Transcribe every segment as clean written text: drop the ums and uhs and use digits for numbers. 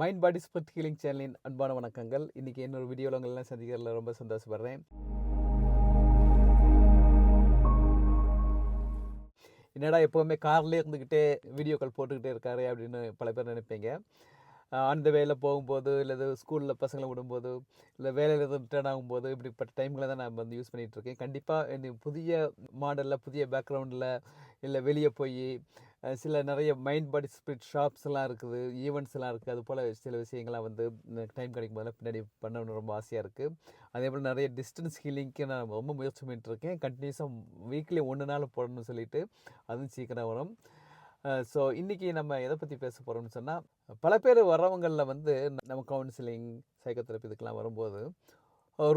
Mind பாடி spirit healing சேனலின் அன்பான வணக்கங்கள். இன்றைக்கி இன்னொரு வீடியோவில் உங்களெல்லாம் சந்திக்கிறதுல ரொம்ப சந்தோஷப்படுறேன். என்னடா எப்போவுமே கார்லேயே இருந்துக்கிட்டே வீடியோக்கள் போட்டுக்கிட்டே இருக்காரு அப்படின்னு பல பேர் நினைப்பீங்க. அந்த வேலையில் போகும்போது, இல்லை ஸ்கூலில் பசங்களை விடும்போது, இல்லை வேலையிலேருந்து ரிட்டர்ன் ஆகும்போது, இப்படிப்பட்ட டைமில் தான் நான் வந்து யூஸ் பண்ணிகிட்ருக்கேன். கண்டிப்பாக எனக்கு புதிய மாடலில், புதிய பேக்ரவுண்டில், இல்லை வெளியே போய் சில நிறைய மைண்ட் பாடி ஸ்பிரிட் ஷாப்ஸ்லாம் இருக்குது, ஈவெண்ட்ஸ்லாம் இருக்குது. அது போல் சில விஷயங்கள்லாம் வந்து டைம் கிடைக்கும் போதெல்லாம் பின்னாடி பண்ணணும்னு ரொம்ப ஆசையாக இருக்குது. அதே போல் நிறைய டிஸ்டன்ஸ் ஹீலிங்க்கு நான் ரொம்ப முயற்சி பண்ணிகிட்ருக்கேன். கண்டினியூஸாக வீக்லி 1 நாள் போடணும்னு சொல்லிட்டு அதுவும் சீக்கிரம் வரும். ஸோ இன்றைக்கி நம்ம எதை பற்றி பேச போகிறோம்னு சொன்னால், பல பேர் வர்றவங்களில் வந்து நம்ம கவுன்சிலிங், சைக்கோதெரப்பி இதுக்கெலாம் வரும்போது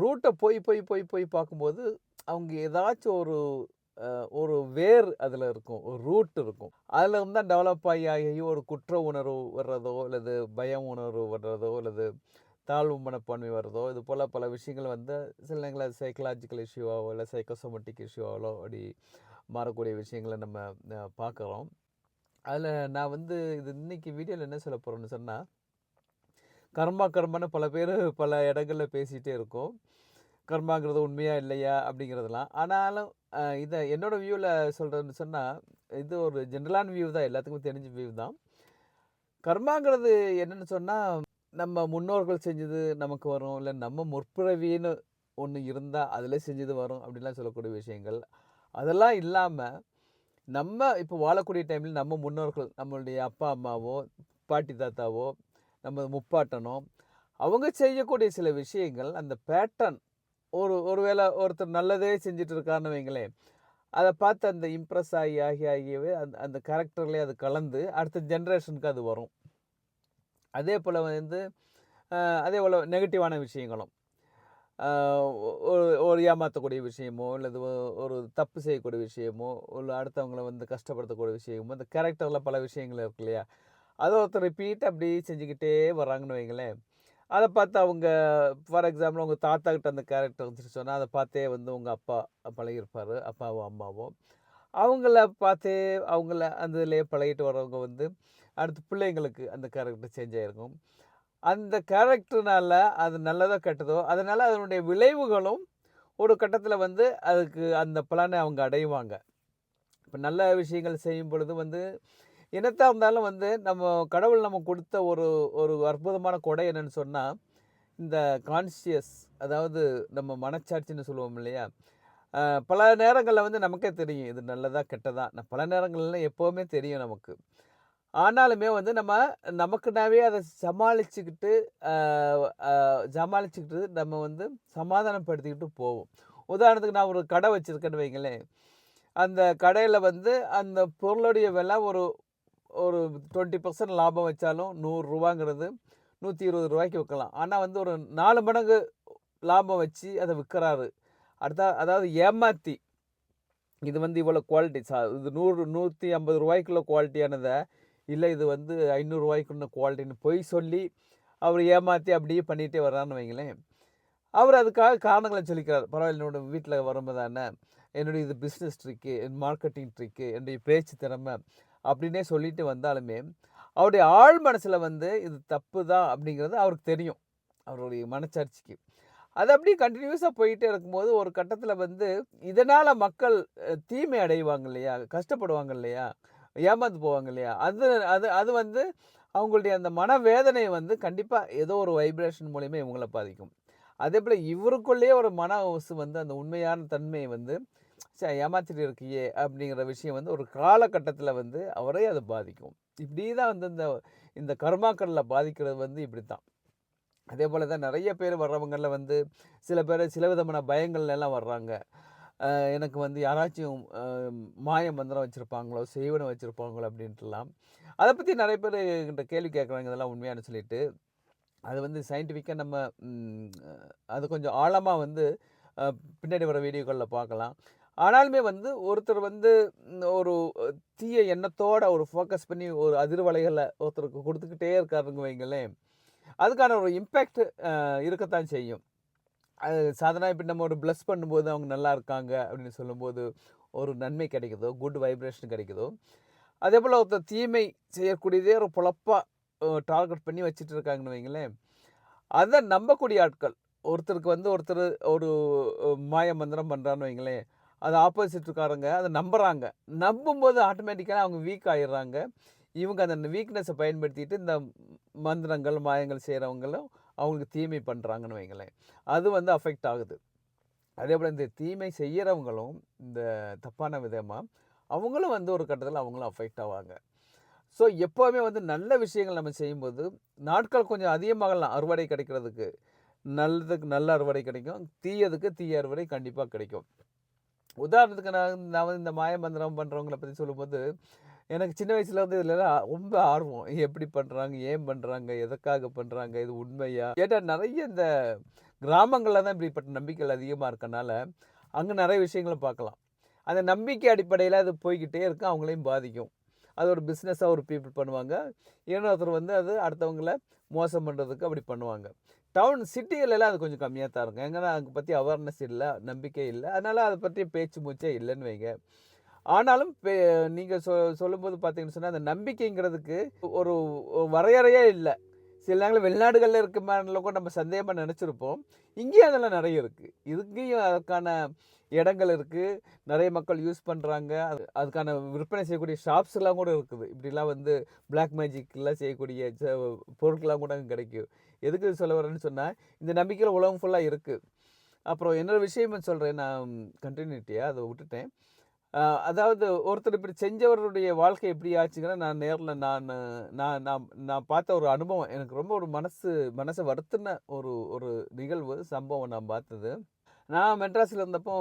ரூட்டை போய் போய் போய் போய் பார்க்கும்போது அவங்க ஏதாச்சும் ஒரு வேர் அதில் இருக்கும், ஒரு ரூட் இருக்கும். அதில் இருந்தால் டெவலப் ஆகி ஒரு குற்ற உணர்வு வர்றதோ, அல்லது பயம் உணர்வு வர்றதோ, அல்லது தாழ்வு மனப்பான்மை வர்றதோ, இது போல் பல விஷயங்கள் வந்து சில நேரங்களில் சைக்கலாஜிக்கல் இஷ்யூவாகவோ, இல்லை சைக்கோசோமட்டிக் இஷ்யூவாகவோ அப்படி மாறக்கூடிய விஷயங்களை நம்ம பார்க்குறோம். அதில் நான் வந்து இன்னைக்கு வீடியோவில் என்ன சொல்ல போகிறேன்னு சொன்னால், கர்மான்னு பல பேர் பல இடங்களில் பேசிகிட்டே இருக்கோம். கர்மாங்கிறது உண்மையா இல்லையா அப்படிங்கிறதுலாம். ஆனாலும் இதை என்னோடய வியூவில் சொல்கிறதுன்னு சொன்னால், இது ஒரு ஜென்ரலான வியூ தான், எல்லாத்துக்குமே தெரிஞ்ச வியூ தான். கர்மாங்கிறது என்னென்னு சொன்னால், நம்ம முன்னோர்கள் செஞ்சது நமக்கு வரும், இல்லை நம்ம முற்பிறவின்னு ஒன்று இருந்தால் அதில் செஞ்சது வரும் அப்படின்லாம் சொல்லக்கூடிய விஷயங்கள். அதெல்லாம் இல்லாமல் நம்ம இப்போ வாழக்கூடிய டைமில் நம்ம முன்னோர்கள், நம்மளுடைய அப்பா அம்மாவோ, பாட்டி தாத்தாவோ, நம்ம முப்பாட்டனோ, அவங்க செய்யக்கூடிய சில விஷயங்கள், அந்த பேட்டர்ன் ஒரு வேளை ஒருத்தர் நல்லதே செஞ்சுட்டு இருக்காருன்னு வைங்களேன், அதை பார்த்து அந்த இம்ப்ரெஸ் ஆகியவே அந்த கேரக்டர்லேயே அது கலந்து அடுத்த ஜென்ரேஷனுக்கு அது வரும். அதே போல் வந்து அதே போல் நெகட்டிவான விஷயங்களும், ஒரு ஏமாற்றக்கூடிய விஷயமோ, அல்லது ஒரு தப்பு செய்யக்கூடிய விஷயமோ, இல்லை அடுத்தவங்களை வந்து கஷ்டப்படுத்தக்கூடிய விஷயமோ, அந்த கேரக்டரில் பல விஷயங்கள் இருக்கு இல்லையா, அதை ஒருத்தர் ரிப்பீட் அப்படி செஞ்சுக்கிட்டே வராங்கன்னு வைங்களேன். அதை பார்த்து அவங்க ஃபார் எக்ஸாம்பிள் உங்கள் தாத்தா கிட்ட அந்த கேரக்டர் வந்துட்டு சொன்னால், அதை பார்த்தே வந்து உங்கள் அப்பா பழகிருப்பார், அப்பாவோ அம்மாவோ. அவங்கள பார்த்தே அவங்கள அந்த இதுலேயே பழகிட்டு வரவங்க வந்து அடுத்து பிள்ளைங்களுக்கு அந்த கேரக்டர் சேஞ்ச் ஆகிருக்கும். அந்த கேரக்டர்னால அது நல்லதோ கெட்டதோ, அதனால் அதனுடைய விளைவுகளும் ஒரு கட்டத்தில் வந்து அதுக்கு அந்த பலனை அவங்க அடைவாங்க. இப்போ நல்ல விஷயங்கள் செய்யும் பொழுது வந்து என்னத்தான் இருந்தாலும் வந்து நம்ம கடவுள் நம்ம கொடுத்த ஒரு அற்புதமான கொடை என்னன்னு சொன்னால், இந்த கான்சியஸ், அதாவது நம்ம மனச்சாட்சின்னு சொல்லுவோம் இல்லையா. பல நேரங்களில் வந்து நமக்கே தெரியும் இது நல்லதா கெட்டதா. பல நேரங்கள்லாம் எப்போவுமே தெரியும் நமக்கு. ஆனாலுமே வந்து நமக்குனாவே அதை சமாளிச்சுக்கிட்டு நம்ம வந்து சமாதானப்படுத்திக்கிட்டு போவோம். உதாரணத்துக்கு நான் ஒரு கடை வச்சுருக்கேன்னு வைங்களேன். அந்த கடையில் வந்து அந்த பொருளுடைய விலை ஒரு 20% லாபம் வச்சாலும் ரூ.100ங்கிறது ரூ.120 விற்கலாம். ஆனால் வந்து ஒரு 4 மடங்கு லாபம் வச்சு அதை விற்கிறாரு. அதாவது ஏமாற்றி, இது வந்து இவ்வளோ குவாலிட்டி, இது 150 குவாலிட்டியானதை, இல்லை இது வந்து 500 குவாலிட்டின்னு பொய் சொல்லி அவர் ஏமாற்றி அப்படியே பண்ணிகிட்டே வர்றான்னு வைங்களேன். அவர் அதுக்காக காரணங்களை சொல்லிக்கிறார். பரவாயில்ல, என்னோடய வீட்டில் வரும்போது தானே, என்னுடைய இது பிஸ்னஸ் ட்ரிக்கு, என் மார்க்கெட்டிங் ட்ரிக்கு, என்னுடைய பேச்சு திறமை அப்படின்னே சொல்லிட்டு வந்தாலுமே, அவருடைய ஆழ் மனசில் வந்து இது தப்பு தான் அப்படிங்கிறது அவருக்கு தெரியும், அவருடைய மனச்சாட்சிக்கு. அது அப்படியே கண்டினியூஸாக போயிட்டே இருக்கும்போது ஒரு கட்டத்தில் வந்து இதனால் மக்கள் தீமை அடைவாங்க இல்லையா, கஷ்டப்படுவாங்க இல்லையா, ஏமாந்து போவாங்க இல்லையா. அது அது அது வந்து அவங்களுடைய அந்த மனவேதனை வந்து கண்டிப்பாக ஏதோ ஒரு வைப்ரேஷன் மூலிமா இவங்களை பாதிக்கும். அதே போல் இவருக்குள்ளேயே ஒரு மன ஓசு வந்து அந்த உண்மையான தன்மையை வந்து ஏமாத்திட்டு இருக்கியே அப்படிங்கிற விஷயம் வந்து ஒரு காலகட்டத்தில் வந்து அவரே அதை பாதிக்கும். இப்படி தான் வந்து இந்த கர்மாக்களில் பாதிக்கிறது வந்து இப்படி தான். அதே போல் தான் நிறைய பேர் வர்றவங்களில் வந்து சில பேர் சில விதமான பயங்கள்லாம் வர்றாங்க. எனக்கு வந்து யாராச்சும் மாய மந்திரம் வச்சுருப்பாங்களோ, செய்வனை வச்சுருப்பாங்களோ அப்படின்ட்டுலாம். அதை பற்றி நிறைய பேர் என்கிட்ட கேள்வி கேட்குறாங்க, இதெல்லாம் உண்மையானு சொல்லிட்டு. அது வந்து சயின்டிஃபிக்காக நம்ம அது கொஞ்சம் ஆழமாக வந்து பின்னாடி வர வீடியோக்களில் பார்க்கலாம். ஆனாலுமே வந்து ஒருத்தர் வந்து ஒரு தீய எண்ணத்தோட ஒரு ஃபோக்கஸ் பண்ணி ஒரு அதிர்வலைகளை ஒருத்தருக்கு கொடுத்துக்கிட்டே இருக்காருங்க வைங்களேன், அதுக்கான ஒரு இம்பேக்ட் இருக்கத்தான் செய்யும். அது சாதாரண இப்போ நம்ம ஒரு ப்ளஸ் பண்ணும்போது அவங்க நல்லா இருக்காங்க அப்படின்னு சொல்லும்போது ஒரு நன்மை கிடைக்குதோ, குட் வைப்ரேஷன் கிடைக்குதோ, அதே போல் ஒருத்தர் தீமை செய்யக்கூடியதே ஒரு பொழப்பாக டார்கெட் பண்ணி வச்சுட்டு இருக்காங்கன்னு வைங்களேன். அதை நம்பக்கூடிய ஆட்கள், ஒருத்தருக்கு வந்து ஒருத்தர் ஒரு மாய மந்திரம் பண்ணுறான்னு வைங்களேன், அது ஆப்போசிட் இருக்காரங்க அதை நம்புகிறாங்க. நம்பும்போது ஆட்டோமேட்டிக்காக அவங்க வீக் ஆயிடுறாங்க. இவங்க அந்த வீக்னஸை பயன்படுத்திட்டு இந்த மந்திரங்கள் மாயங்கள் செய்கிறவங்களும் அவங்களுக்கு தீமை பண்ணுறாங்கன்னு வைங்களேன். அது வந்து அஃபெக்ட் ஆகுது. அதே போல் இந்த தீமை செய்கிறவங்களும் இந்த தப்பான விதமாக அவங்களும் வந்து ஒரு கட்டத்தில் அவங்களும் அஃபெக்ட் ஆவாங்க. ஸோ எப்போவுமே வந்து நல்ல விஷயங்கள் நம்ம செய்யும்போது நாட்கள் கொஞ்சம் அதிகமாகலாம் அறுவடை கிடைக்கிறதுக்கு. நல்லதுக்கு நல்ல அறுவடை கிடைக்கும், தீயதுக்கு தீய அறுவடை கண்டிப்பாக கிடைக்கும். உதாரணத்துக்கு நான் வந்து இந்த மாயமந்திரம் பண்ணுறவங்கள பற்றி சொல்லும்போது எனக்கு சின்ன வயசுல வந்து இதில் ரொம்ப ஆர்வம். எப்படி பண்ணுறாங்க, ஏன் பண்ணுறாங்க, எதற்காக பண்ணுறாங்க, இது உண்மையா கேட்டால் நிறைய இந்த கிராமங்களில் தான் இப்படிப்பட்ட நம்பிக்கைகள் அதிகமாக இருக்கனால அங்கே நிறைய விஷயங்களை பார்க்கலாம். அந்த நம்பிக்கை அடிப்படையில் அது போய்கிட்டே இருக்கும், அவங்களையும் பாதிக்கும். அது ஒரு பிஸ்னஸாக ஒரு பீப்புள் பண்ணுவாங்க. இன்னொருத்தர் வந்து அது அடுத்தவங்கள மோசம் பண்ணுறதுக்கு அப்படி பண்ணுவாங்க. டவுன் சிட்டிகளெல்லாம் அது கொஞ்சம் கம்மியாக தான் இருக்கும். ஏன்னா அதை பற்றி அவேர்னஸ் இல்லை, நம்பிக்கை இல்லை, அதனால் அதை பற்றி பேச்சு மூச்சே இல்லைன்னு வைங்க. ஆனாலும் நீங்கள் சொல்லும்போது பார்த்தீங்கன்னு சொன்னால் அந்த நம்பிக்கைங்கிறதுக்கு ஒரு வரையறையே இல்லை. சில நேரங்களில் வெளிநாடுகளில் இருக்க மாதிரிலாம் கூட நம்ம சந்தேகமாக நினச்சிருப்போம். இங்கேயும் அதெல்லாம் நிறைய இருக்குது. இதுங்கேயும் அதற்கான இடங்கள் இருக்குது, நிறைய மக்கள் யூஸ் பண்ணுறாங்க. அதுக்கான விற்பனை செய்யக்கூடிய ஷாப்ஸ்லாம் கூட இருக்குது. இப்படிலாம் வந்து பிளாக் மேஜிக்லாம் செய்யக்கூடிய பொருட்கள்லாம் கூட அங்கே கிடைக்கும். எதுக்கு சொல்ல வரேன்னு சொன்னால் இந்த நம்பிக்கையில் உலகம் ஃபுல்லாக இருக்குது. அப்புறம் இன்னொரு விஷயம் சொல்கிறேன், நான் கண்டினியூட்டியாக அதை விட்டுட்டேன். அதாவது ஒருத்தர் இப்படி செஞ்சவருடைய வாழ்க்கை எப்படி ஆச்சுங்கன்னா நான் நேரில் நான் நான் நான் நான் பார்த்த ஒரு அனுபவம் எனக்கு ரொம்ப ஒரு மனசை வருத்தின ஒரு ஒரு நிகழ்வு சம்பவம் நான் பார்த்தது. நான் மெட்ராஸில் இருந்தப்போ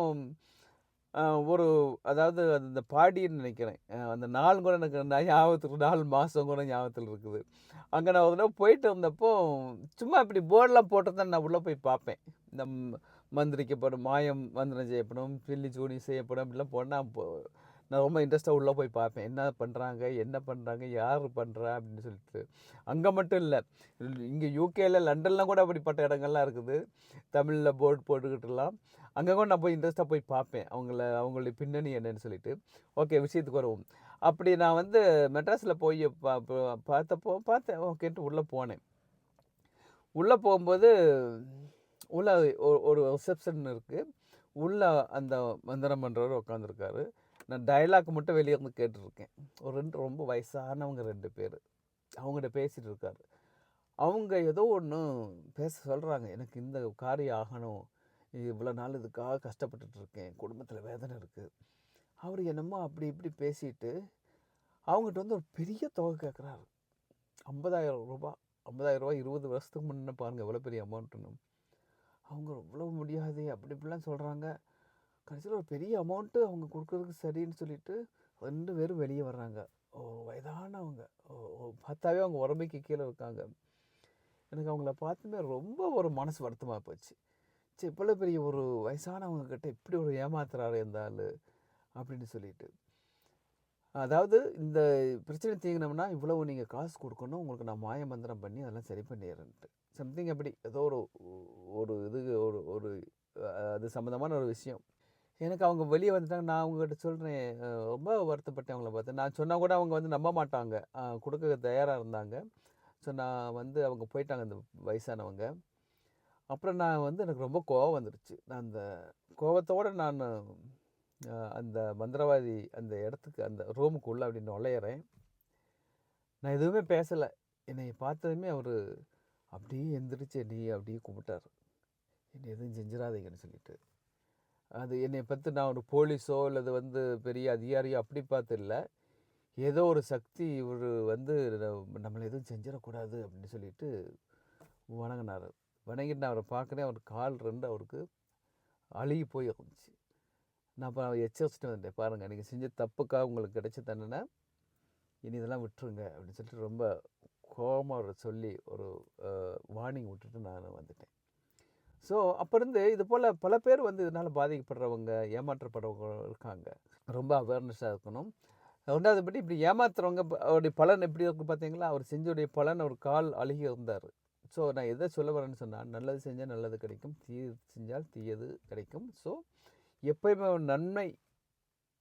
ஒரு அதாவது அந்த பாடின்னு நினைக்கிறேன். அந்த நாள் கூட எனக்கு ஞாபகத்துக்கு நாள் மாதம் கூட ஞாபகத்தில் இருக்குது. அங்கே நான் ஒரு தடவை போயிட்டு இருந்தப்போ சும்மா இப்படி போர்டெலாம் போட்டு தான் நான் உள்ளே போய் பார்ப்பேன். இந்த மந்திரிக்கப்படும், மாயம் மந்திரம் செய்யப்படும், பில்லி சூனி செய்யப்படும் அப்படிலாம் போனால் நான் ரொம்ப இன்ட்ரெஸ்ட்டாக உள்ளே போய் பார்ப்பேன். என்ன பண்ணுறாங்க, யார் பண்ணுறா அப்படின்னு சொல்லிட்டு. அங்கே மட்டும் இல்லை, இங்கே யூகேயில் லண்டன்லாம் கூட அப்படிப்பட்ட இடங்கள்லாம் இருக்குது. தமிழில் போர்டு போட்டுக்கிட்டுலாம் அங்கே கூட நான் போய் இன்ட்ரெஸ்ட்டாக போய் பார்ப்பேன் அவங்களுடைய பின்னணி என்னன்னு சொல்லிட்டு. ஓகே, விஷயத்துக்கு வருவோம். அப்படி நான் வந்து மெட்ராஸில் போய் பார்த்தேன். ஓகேன்ட்டு உள்ளே போனேன். உள்ளே போகும்போது உள்ள ஒரு ரிசப்ஷன் இருக்குது. உள்ள அந்த மந்திரம் பண்ணுறவர் உட்காந்துருக்காரு. நான் டயலாக் மட்டும் வெளியே இருந்து கேட்டுருக்கேன். ஒரு ரொம்ப வயசானவங்க 2 பேர் அவங்ககிட்ட பேசிகிட்டு இருக்காரு. அவங்க ஏதோ ஒன்று பேச சொல்கிறாங்க. எனக்கு இந்த காரியம் ஆகணும், இவ்வளோ நாள் இதுக்காக கஷ்டப்பட்டுட்ருக்கேன், குடும்பத்தில் வேதனை இருக்குது. அவர் என்னமோ அப்படி இப்படி பேசிட்டு அவங்ககிட்ட வந்து ஒரு பெரிய தொகை கேட்குறாரு. 50,000 ரூபா. 50,000 ரூபா 20 வருஷத்துக்கு முன்னே பாருங்கள் எவ்வளோ பெரிய அமௌண்ட்டுன்னு. அவங்க இவ்வளோ முடியாது அப்படி இப்படிலாம் சொல்கிறாங்க. கடைசியில் ஒரு பெரிய அமௌண்ட்டு அவங்க கொடுக்குறதுக்கு சரின்னு சொல்லிட்டு 2 பேரும் வெளியே வர்றாங்க. வயதானவங்க. பார்த்தாவே அவங்க உடம்பைக்கு கீழே இருக்காங்க. எனக்கு அவங்கள பார்த்துமே ரொம்ப ஒரு மனசு வருத்தமாக போச்சு. சரி, இவ்வளோ பெரிய ஒரு வயசானவங்க கிட்ட இப்படி ஒரு ஏமாத்துறாரு இந்த ஆள் அப்படின்னு சொல்லிட்டு. அதாவது இந்த பிரச்சனை தீங்கினோம்னா இவ்வளவு நீங்கள் காசு கொடுக்கணும், உங்களுக்கு நான் மாய மந்திரம் பண்ணி அதெல்லாம் சரி பண்ணிடுறேன்ட்டு சம்திங் அப்படி ஏதோ ஒரு ஒரு இது ஒரு ஒரு அது சம்மந்தமான ஒரு விஷயம். எனக்கு அவங்க வெளியே வந்துட்டாங்க. நான் அவங்ககிட்ட சொல்கிறேன், ரொம்ப வருத்தப்பட்டேன் அவங்கள பார்த்து. நான் சொன்னால் கூட அவங்க வந்து நம்ப மாட்டாங்க, கொடுக்க தயாராக இருந்தாங்க. ஸோ நான் வந்து அவங்க போயிட்டாங்க அந்த வயசானவங்க. அப்புறம் நான் வந்து எனக்கு ரொம்ப கோவம் வந்துடுச்சு. நான் அந்த கோவத்தோடு நான் அந்த மந்திரவாதி அந்த இடத்துக்கு அந்த ரூமுக்குள்ளே அப்படி நுழையிறேன். நான் எதுவுமே பேசலை. என்னை பார்த்ததுமே அவர் அப்படியே எந்திரிச்சு என்னையே அப்படியே கும்பிட்டார். என்னை எதுவும் செஞ்சிடாதீங்கன்னு சொல்லிட்டு. அது என்னை பற்றி நான் ஒரு போலீஸோ இல்லது வந்து பெரிய அதிகாரியோ அப்படி பார்த்து இல்லை, ஏதோ ஒரு சக்தி இவர் வந்து நம்மளை எதுவும் செஞ்சிடக்கூடாது அப்படின்னு சொல்லிட்டு வணங்கினார். வணங்கிட்டு நான் அவரை பார்க்குறேன். அவர் கால் 2 அவருக்கு அழுகி போய் இருந்துச்சு. நான் அப்போ எச்சரிச்சுட்டு வந்துட்டேன், பாருங்கள் நீங்கள் செஞ்ச தப்புக்காக உங்களுக்கு கிடைச்ச தண்டனை, இனி இதெல்லாம் விட்டுருங்க அப்படின்னு சொல்லிட்டு ரொம்ப கோபமாக அவரை சொல்லி ஒரு வார்னிங் விட்டுட்டு நான் வந்துட்டேன். ஸோ அப்போ இருந்து இது போல் பல பேர் வந்து இதனால் பாதிக்கப்படுறவங்க, ஏமாற்றப்படுறவங்க இருக்காங்க. ரொம்ப அவேர்னஸாக இருக்கணும். 2வது படி இப்படி ஏமாத்துறவங்க அவருடைய பலன் எப்படி இருக்குது பார்த்தீங்களா? அவர் செஞ்சோடைய பலன் அவர் கால் அழுகி இருந்தார். ஸோ நான் எதை சொல்ல வரேன்னு சொன்னால், நல்லது செஞ்சால் நல்லது கிடைக்கும், தீயது செஞ்சால் தீயது கிடைக்கும். ஸோ எப்போயுமே ஒரு நன்மை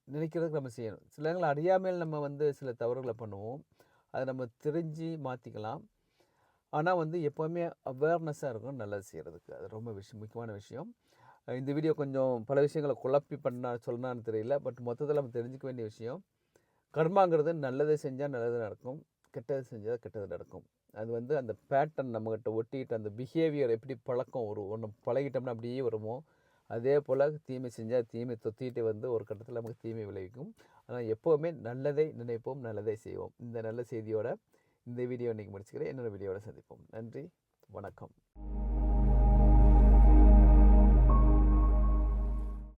நினைக்கிறதுக்கு நம்ம செய்யணும். சில நேரங்கள் அறியாமையில் நம்ம வந்து சில தவறுகளை பண்ணுவோம். அதை நம்ம தெரிஞ்சு மாற்றிக்கலாம். ஆனால் வந்து எப்போவுமே அவேர்னஸாக இருக்கணும் நல்லது செய்கிறதுக்கு. அது ரொம்ப முக்கியமான விஷயம். இந்த வீடியோ கொஞ்சம் பல விஷயங்களை குழப்பி சொல்லணும்னு தெரியல. பட் மொத்தத்தில் நம்ம தெரிஞ்சுக்க வேண்டிய விஷயம், கர்மாங்கிறது நல்லதை செஞ்சால் நல்லது நடக்கும், கெட்டது செஞ்சால் கெட்டது நடக்கும். அது வந்து அந்த பேட்டர்ன் நம்மகிட்ட ஒட்டிக்கிட்டு அந்த பிஹேவியர் எப்படி பழக்கம் ஒன்று பழகிட்டோம்னா அப்படியே வருமோ, அதே போல் தீமை செஞ்சால் தீமை தொத்திட்டு வந்து ஒரு கட்டத்தில் நமக்கு தீமை விளைவிக்கும். ஆனால் எப்போவுமே நல்லதை நினைப்போம், நல்லதை செய்வோம். இந்த நல்ல செய்தியோட இந்த வீடியோ இன்றைக்கி முடிச்சுக்கிறேன். இன்னொரு வீடியோவில் சந்திப்போம். நன்றி, வணக்கம்.